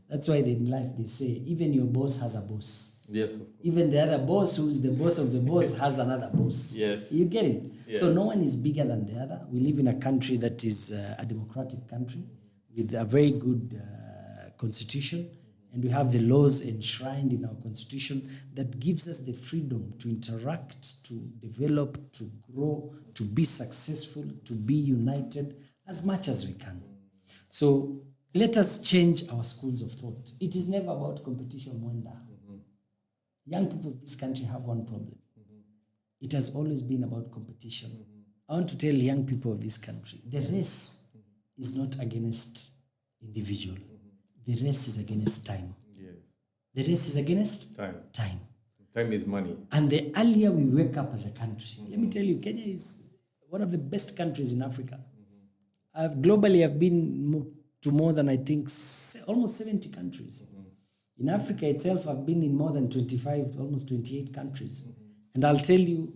[SPEAKER 2] That's why in life they say, even your boss has a boss.
[SPEAKER 1] Yes, of course.
[SPEAKER 2] Even the other boss, who's the boss of the boss, has another boss.
[SPEAKER 1] Yes.
[SPEAKER 2] You get it?
[SPEAKER 1] Yes.
[SPEAKER 2] So no one is bigger than the other. We live in a country that is a democratic country with a very good constitution. And we have the laws enshrined in our constitution that gives us the freedom to interact, to develop, to grow, to be successful, to be united as much as we can. So let us change our schools of thought. It is never about competition, Mwenda. Young people of this country have one problem. It has always been about competition. I want to tell young people of this country, the race is not against individual. The race is against time.
[SPEAKER 1] Yes.
[SPEAKER 2] The race is against
[SPEAKER 1] Time.
[SPEAKER 2] time.
[SPEAKER 1] Time is money.
[SPEAKER 2] And the earlier we wake up as a country, let me tell you, Kenya is one of the best countries in Africa. Globally, I've been to more than, I think, almost 70 countries. In Africa itself, I've been in more than 25, almost 28 countries. And I'll tell you,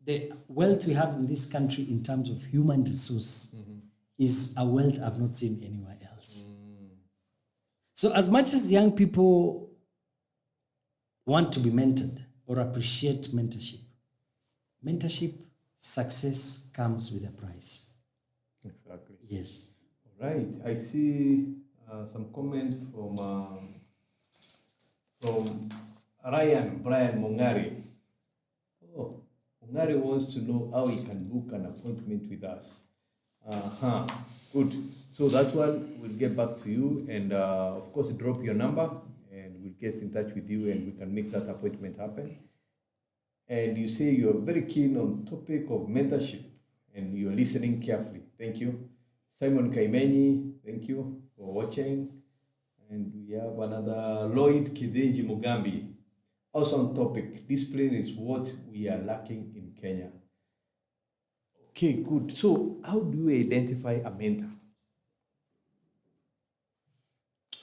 [SPEAKER 2] the wealth we have in this country in terms of human resource is a wealth I've not seen anywhere else. So as much as young people want to be mentored or appreciate mentorship success comes with a price.
[SPEAKER 1] Exactly.
[SPEAKER 2] Yes.
[SPEAKER 1] All right. I see some comments from Brian Mongari. Oh, Mongari wants to know how he can book an appointment with us. Good. So that one, we'll get back to you, and of course, drop your number, and we'll get in touch with you, and we can make that appointment happen. And you say you're very keen on topic of mentorship, and you're listening carefully. Thank you. Simon Kaimeni, thank you for watching. And we have another Lloyd Kidenji Mugambi. Also on topic, discipline is what we are lacking in Kenya. Okay, good. So how do you identify a mentor?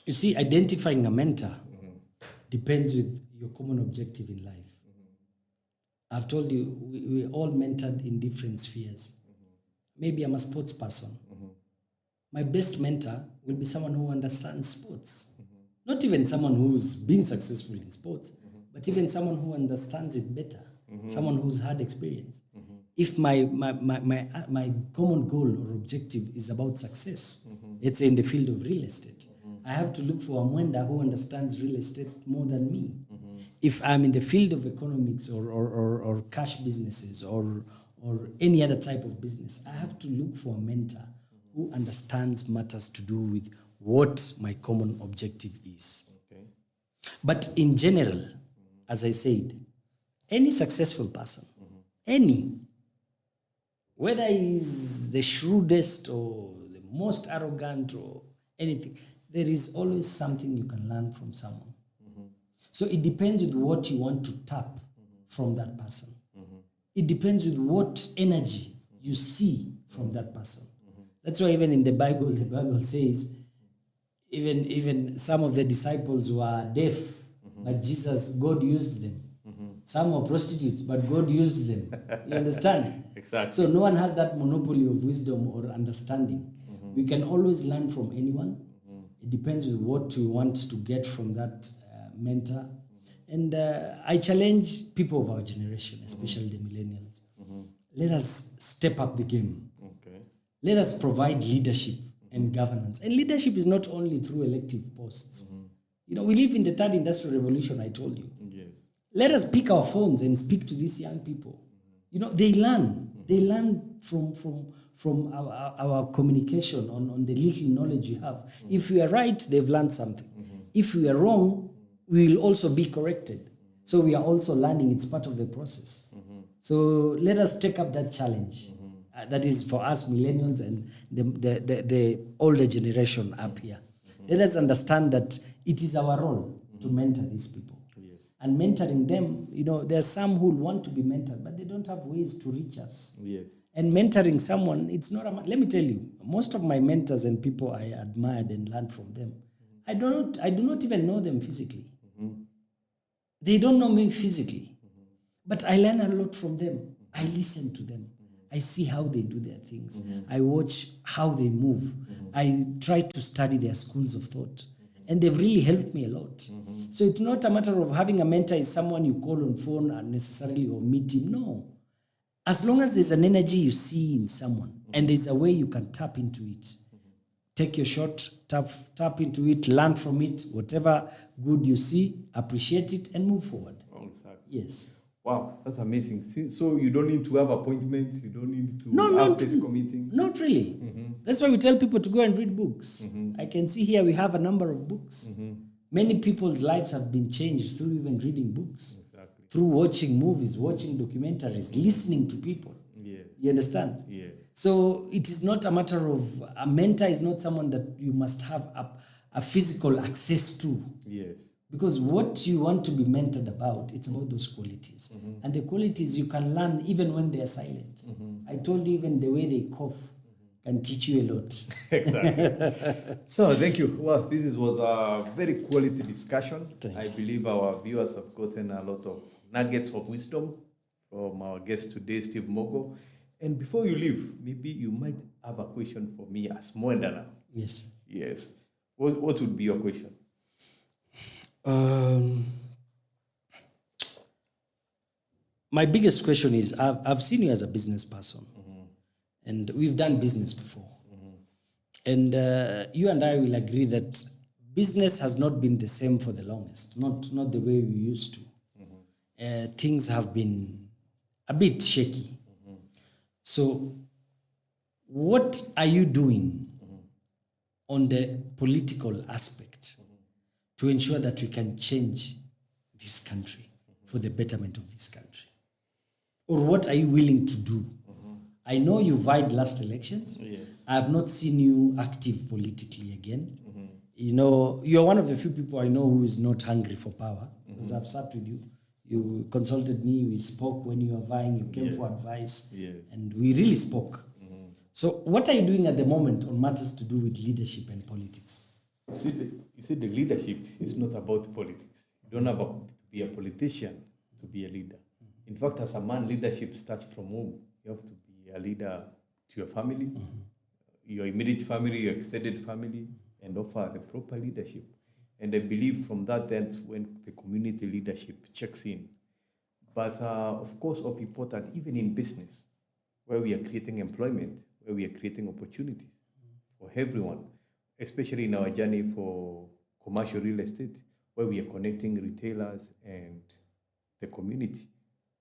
[SPEAKER 2] You see, identifying a mentor depends with your common objective in life. I've told you, we're all mentored in different spheres. Maybe I'm a sports person. My best mentor will be someone who understands sports. Not even someone who's been successful in sports, but even someone who understands it better, someone who's had experience. If my common goal or objective is about success, let's say in the field of real estate, I have to look for a Mwenda who understands real estate more than me. if I'm in the field of economics or cash businesses or any other type of business, I have to look for a mentor who understands matters to do with what my common objective is.
[SPEAKER 1] Okay.
[SPEAKER 2] But in general, as I said, any successful person, any, whether he's the shrewdest or the most arrogant or anything, there is always something you can learn from someone. So it depends with what you want to tap from that person. It depends with what energy you see from that person. That's why even in the Bible says, even some of the disciples were deaf, but God used them. Some were prostitutes, but God used them. You understand?
[SPEAKER 1] Exactly.
[SPEAKER 2] So no one has that monopoly of wisdom or understanding. We can always learn from anyone. It depends on what you want to get from that mentor. And I challenge people of our generation, especially the millennials. Let us step up the game.
[SPEAKER 1] Okay.
[SPEAKER 2] Let us provide leadership and governance. And leadership is not only through elective posts. You know, we live in the third industrial revolution, I told you.
[SPEAKER 1] Yes.
[SPEAKER 2] Let us pick our phones and speak to these young people. You know, they learn. They learn from our communication on the little knowledge we have. If we are right, they've learned something. If we are wrong, we will also be corrected. So we are also learning. It's part of the process. So let us take up that challenge. That is for us millennials and the older generation up here. Let us understand that it is our role to mentor these people.
[SPEAKER 1] Yes.
[SPEAKER 2] And mentoring them, you know, there are some who want to be mentored, but they don't have ways to reach us.
[SPEAKER 1] Yes.
[SPEAKER 2] And mentoring someone, it's not let me tell you, most of my mentors and people I admired and learned from them, I do not even know them physically. They don't know me physically. But I learn a lot from them. I listen to them. I see how they do their things. I watch how they move. I try to study their schools of thought. And they've really helped me a lot. So it's not a matter of having a mentor is someone you call on phone unnecessarily or meet him. No. As long as there's an energy you see in someone and there's a way you can tap into it, take your shot, tap into it, learn from it, whatever good you see, appreciate it and move forward.
[SPEAKER 1] Oh, exactly.
[SPEAKER 2] Yes.
[SPEAKER 1] Wow, that's amazing. So you don't need to have appointments, you don't need to have physical meetings?
[SPEAKER 2] Not really. That's why we tell people to go and read books. I can see here we have a number of books. Many people's lives have been changed through even reading books,
[SPEAKER 1] Exactly.
[SPEAKER 2] through watching movies, watching documentaries, listening to people.
[SPEAKER 1] Yeah.
[SPEAKER 2] You understand?
[SPEAKER 1] Yeah.
[SPEAKER 2] So it is not a matter of, a mentor is not someone that you must have a physical access to.
[SPEAKER 1] Yes.
[SPEAKER 2] Because what you want to be mentored about, it's about those qualities. And the qualities you can learn even when they are silent. I told you even the way they cough can teach you a lot.
[SPEAKER 1] Exactly. So thank you. Well, this was a very quality discussion. I believe our viewers have gotten a lot of nuggets of wisdom from our guest today, Steve Mbogo. And before you leave, maybe you might have a question for me as Mwenda.
[SPEAKER 2] Yes.
[SPEAKER 1] Yes. What would be your question?
[SPEAKER 2] My biggest question is, I've seen you as a business person, and we've done business before. And you and I will agree that business has not been the same for the longest, not the way we used to. Things have been a bit shaky. So what are you doing on the political aspect to ensure that we can change this country for the betterment of this country? Or what are you willing to do? I know you vied last elections.
[SPEAKER 1] Yes.
[SPEAKER 2] I have not seen you active politically again. You know, you're one of the few people I know who is not hungry for power, because I've sat with you. You consulted me, we spoke when you were vying, you came for advice, and we really spoke. So what are you doing at the moment on matters to do with leadership and politics?
[SPEAKER 1] You see, the leadership is not about politics. You don't have to be a politician to be a leader. In fact, as a man, leadership starts from home. You have to be a leader to your family, your immediate family, your extended family, and offer the proper leadership. And I believe from that that's when the community leadership checks in. But of course, of important, even in business, where we are creating employment, where we are creating opportunities for everyone, especially in our journey for commercial real estate, where we are connecting retailers and the community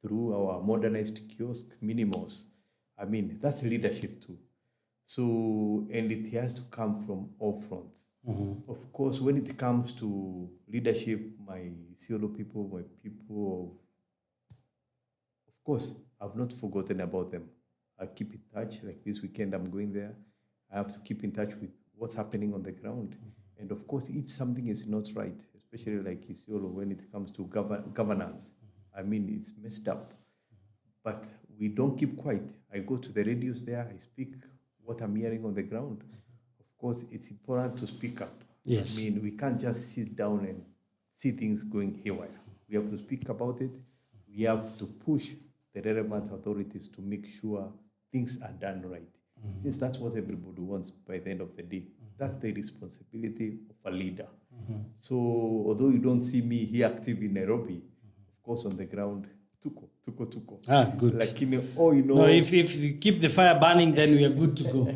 [SPEAKER 1] through our modernized kiosk, mini malls. I mean, that's leadership too. So, and it has to come from all fronts. Of course, when it comes to leadership, my Isiolo people, my people, of course, I've not forgotten about them. I keep in touch. Like this weekend, I'm going there. I have to keep in touch with what's happening on the ground. And of course, if something is not right, especially like Isiolo, when it comes to governance, I mean, it's messed up. But we don't keep quiet. I go to the radios there, I speak what I'm hearing on the ground. Of course, it's important to speak up.
[SPEAKER 2] Yes.
[SPEAKER 1] I mean, we can't just sit down and see things going haywire. We have to speak about it. We have to push the relevant authorities to make sure things are done right. Since that's what everybody wants by the end of the day. That's the responsibility of a leader. So although you don't see me here active in Nairobi, of course on the ground, tuko.
[SPEAKER 2] Good.
[SPEAKER 1] Like, you know.
[SPEAKER 2] No, if you keep the fire burning, then we are good to go.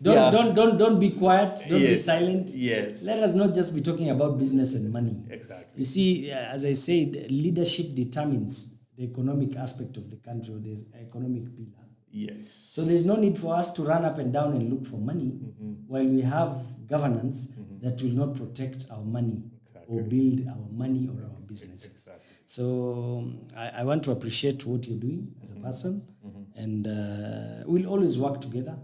[SPEAKER 2] Don't be quiet. Don't be silent.
[SPEAKER 1] Yes.
[SPEAKER 2] Let us not just be talking about business and money.
[SPEAKER 1] Exactly.
[SPEAKER 2] You see, as I said, leadership determines the economic aspect of the country, or the economic pillar.
[SPEAKER 1] Yes.
[SPEAKER 2] So there's no need for us to run up and down and look for money while we have governance that will not protect our money or build our money or our business.
[SPEAKER 1] Exactly.
[SPEAKER 2] So I want to appreciate what you're doing as a person, and we'll always work together.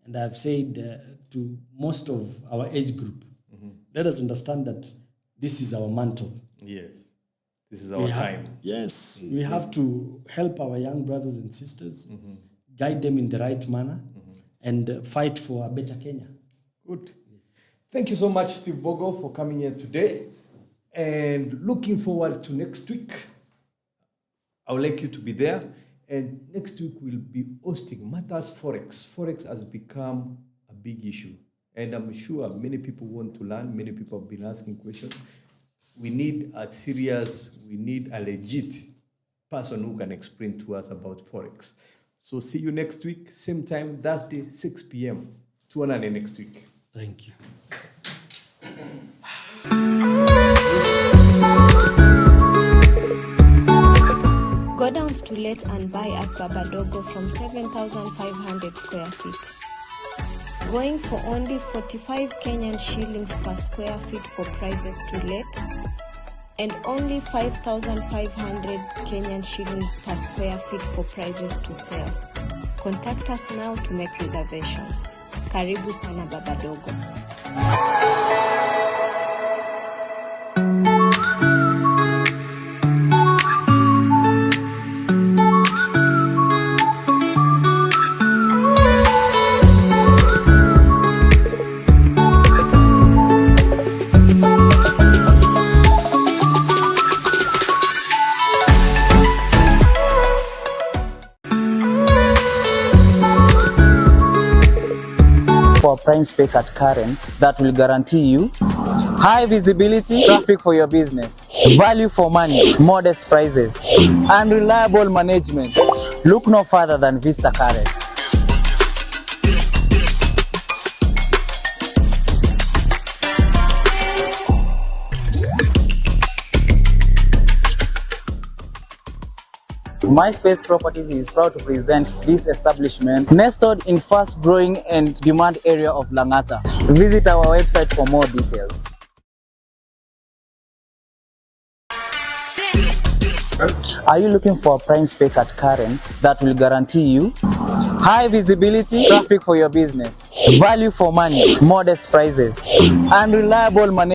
[SPEAKER 2] And I've said to most of our age group, let us understand that this is our mantle.
[SPEAKER 1] Yes. This is our time.
[SPEAKER 2] Yes, we have to help our young brothers and sisters, guide them in the right manner, and fight for a better Kenya.
[SPEAKER 1] Good. Thank you so much, Steve Mbogo, for coming here today. And looking forward to next week. I would like you to be there. And next week we'll be hosting Matters Forex. Forex has become a big issue. And I'm sure many people want to learn. Many people have been asking questions. We need a legit person who can explain to us about Forex. So see you next week, same time, Thursday, 6 p.m. Tuonane next week.
[SPEAKER 2] Thank you.
[SPEAKER 5] Go down to let and buy at Babadogo from 7,500 square feet. Going for only 45 Kenyan shillings per square feet for prices to let, and only 5,500 Kenyan shillings per square feet for prices to sell. Contact us now to make reservations. Karibu sana Babadogo.
[SPEAKER 3] For prime space at Karen that will guarantee you high visibility, traffic for your business, value for money, modest prices, and reliable management. Look no further than Vista Karen. MySpace Properties is proud to present this establishment nestled in fast-growing and demand area of Langata. Visit our website for more details. Are you looking for a prime space at Karen that will guarantee you high visibility, traffic for your business, value for money, modest prices, and reliable management?